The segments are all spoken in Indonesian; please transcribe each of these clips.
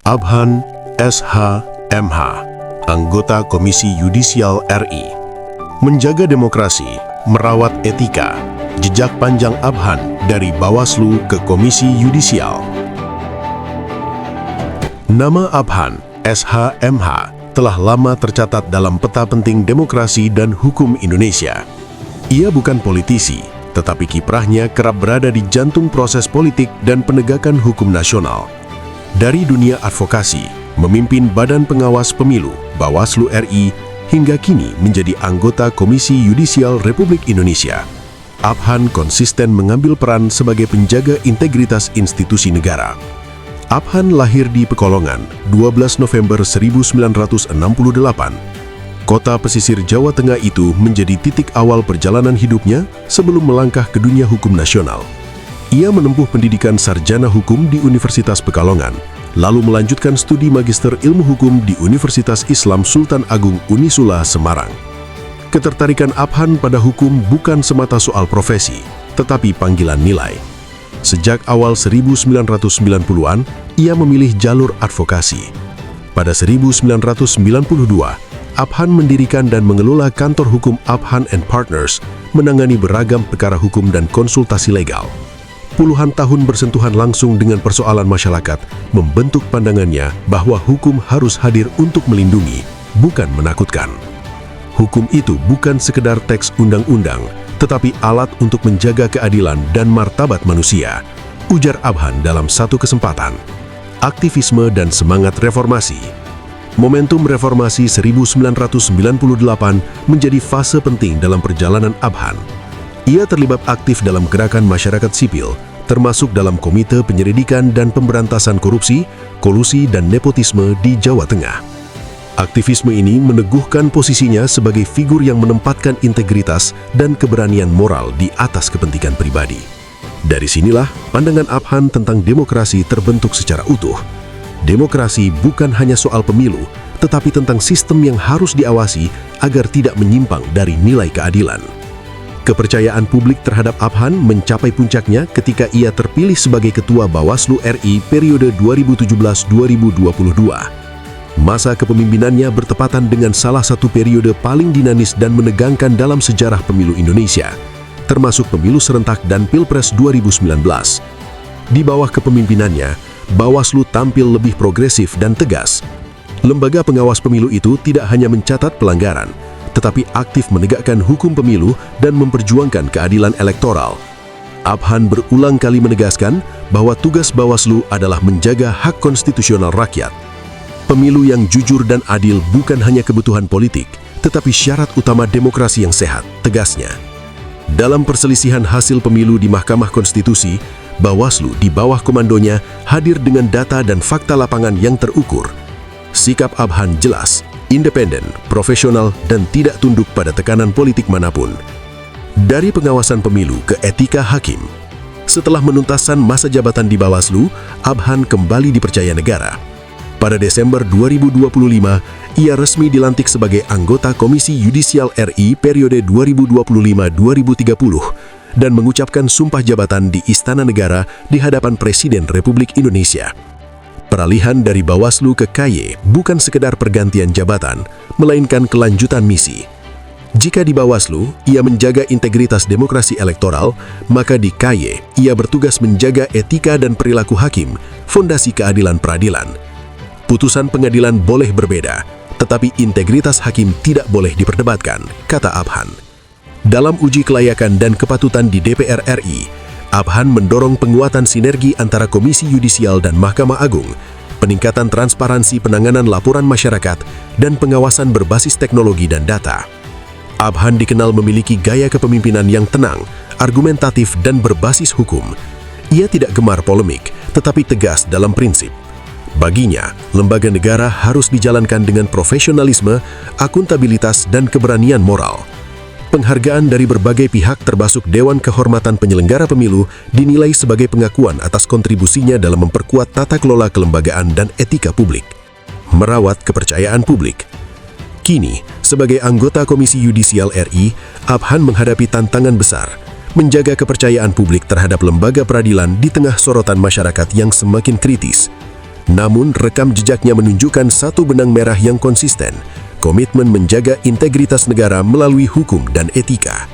Abhan SH MH, anggota Komisi Yudisial RI. Menjaga demokrasi, merawat etika, jejak panjang Abhan dari Bawaslu ke Komisi Yudisial. Nama Abhan SH MH telah lama tercatat dalam peta penting demokrasi dan hukum Indonesia. Ia bukan politisi, tetapi kiprahnya kerap berada di jantung proses politik dan penegakan hukum nasional. Dari dunia advokasi, memimpin Badan Pengawas Pemilu, Bawaslu RI, hingga kini menjadi anggota Komisi Yudisial Republik Indonesia. Abhan konsisten mengambil peran sebagai penjaga integritas institusi negara. Abhan lahir di Pekalongan, 12 November 1968. Kota pesisir Jawa Tengah itu menjadi titik awal perjalanan hidupnya sebelum melangkah ke dunia hukum nasional. Ia menempuh pendidikan sarjana hukum di Universitas Pekalongan, lalu melanjutkan studi magister ilmu hukum di Universitas Islam Sultan Agung Unisula, Semarang. Ketertarikan Abhan pada hukum bukan semata soal profesi, tetapi panggilan nilai. Sejak awal 1990-an, ia memilih jalur advokasi. Pada 1992, Abhan mendirikan dan mengelola kantor hukum Abhan & Partners, menangani beragam perkara hukum dan konsultasi legal. Puluhan tahun bersentuhan langsung dengan persoalan masyarakat, membentuk pandangannya bahwa hukum harus hadir untuk melindungi, bukan menakutkan. Hukum itu bukan sekedar teks undang-undang, tetapi alat untuk menjaga keadilan dan martabat manusia, ujar Abhan dalam satu kesempatan. Aktivisme dan semangat reformasi. Momentum reformasi 1998 menjadi fase penting dalam perjalanan Abhan. Ia terlibat aktif dalam gerakan masyarakat sipil, termasuk dalam Komite Penyelidikan dan Pemberantasan Korupsi, Kolusi, dan Nepotisme di Jawa Tengah. Aktivisme ini meneguhkan posisinya sebagai figur yang menempatkan integritas dan keberanian moral di atas kepentingan pribadi. Dari sinilah pandangan Abhan tentang demokrasi terbentuk secara utuh. Demokrasi bukan hanya soal pemilu, tetapi tentang sistem yang harus diawasi agar tidak menyimpang dari nilai keadilan. Kepercayaan publik terhadap Abhan mencapai puncaknya ketika ia terpilih sebagai Ketua Bawaslu RI periode 2017-2022. Masa kepemimpinannya bertepatan dengan salah satu periode paling dinamis dan menegangkan dalam sejarah pemilu Indonesia, termasuk pemilu serentak dan Pilpres 2019. Di bawah kepemimpinannya, Bawaslu tampil lebih progresif dan tegas. Lembaga pengawas pemilu itu tidak hanya mencatat pelanggaran, tetapi aktif menegakkan hukum pemilu dan memperjuangkan keadilan elektoral. Abhan berulang kali menegaskan bahwa tugas Bawaslu adalah menjaga hak konstitusional rakyat. Pemilu yang jujur dan adil bukan hanya kebutuhan politik, tetapi syarat utama demokrasi yang sehat, tegasnya. Dalam perselisihan hasil pemilu di Mahkamah Konstitusi, Bawaslu di bawah komandonya hadir dengan data dan fakta lapangan yang terukur. Sikap Abhan jelas, independen, profesional, dan tidak tunduk pada tekanan politik manapun. Dari pengawasan pemilu ke etika hakim. Setelah menuntaskan masa jabatan di Bawaslu, Abhan kembali dipercaya negara. Pada Desember 2025, ia resmi dilantik sebagai anggota Komisi Yudisial RI periode 2025-2030 dan mengucapkan sumpah jabatan di Istana Negara di hadapan Presiden Republik Indonesia. Peralihan dari Bawaslu ke KY bukan sekedar pergantian jabatan, melainkan kelanjutan misi. Jika di Bawaslu, ia menjaga integritas demokrasi elektoral, maka di KY, ia bertugas menjaga etika dan perilaku hakim, fondasi keadilan peradilan. Putusan pengadilan boleh berbeda, tetapi integritas hakim tidak boleh diperdebatkan, kata Abhan. Dalam uji kelayakan dan kepatutan di DPR RI, Abhan mendorong penguatan sinergi antara Komisi Yudisial dan Mahkamah Agung, peningkatan transparansi penanganan laporan masyarakat, dan pengawasan berbasis teknologi dan data. Abhan dikenal memiliki gaya kepemimpinan yang tenang, argumentatif, dan berbasis hukum. Ia tidak gemar polemik, tetapi tegas dalam prinsip. Baginya, lembaga negara harus dijalankan dengan profesionalisme, akuntabilitas, dan keberanian moral. Penghargaan dari berbagai pihak termasuk Dewan Kehormatan Penyelenggara Pemilu dinilai sebagai pengakuan atas kontribusinya dalam memperkuat tata kelola kelembagaan dan etika publik. Merawat kepercayaan publik. Kini, sebagai anggota Komisi Yudisial RI, Abhan menghadapi tantangan besar, menjaga kepercayaan publik terhadap lembaga peradilan di tengah sorotan masyarakat yang semakin kritis. Namun, rekam jejaknya menunjukkan satu benang merah yang konsisten, komitmen menjaga integritas negara melalui hukum dan etika.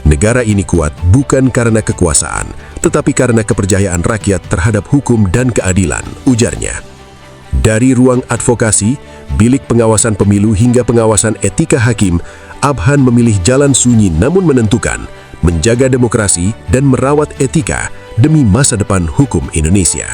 Negara ini kuat bukan karena kekuasaan, tetapi karena kepercayaan rakyat terhadap hukum dan keadilan, ujarnya. Dari ruang advokasi, bilik pengawasan pemilu hingga pengawasan etika hakim, Abhan memilih jalan sunyi namun menentukan, menjaga demokrasi dan merawat etika demi masa depan hukum Indonesia.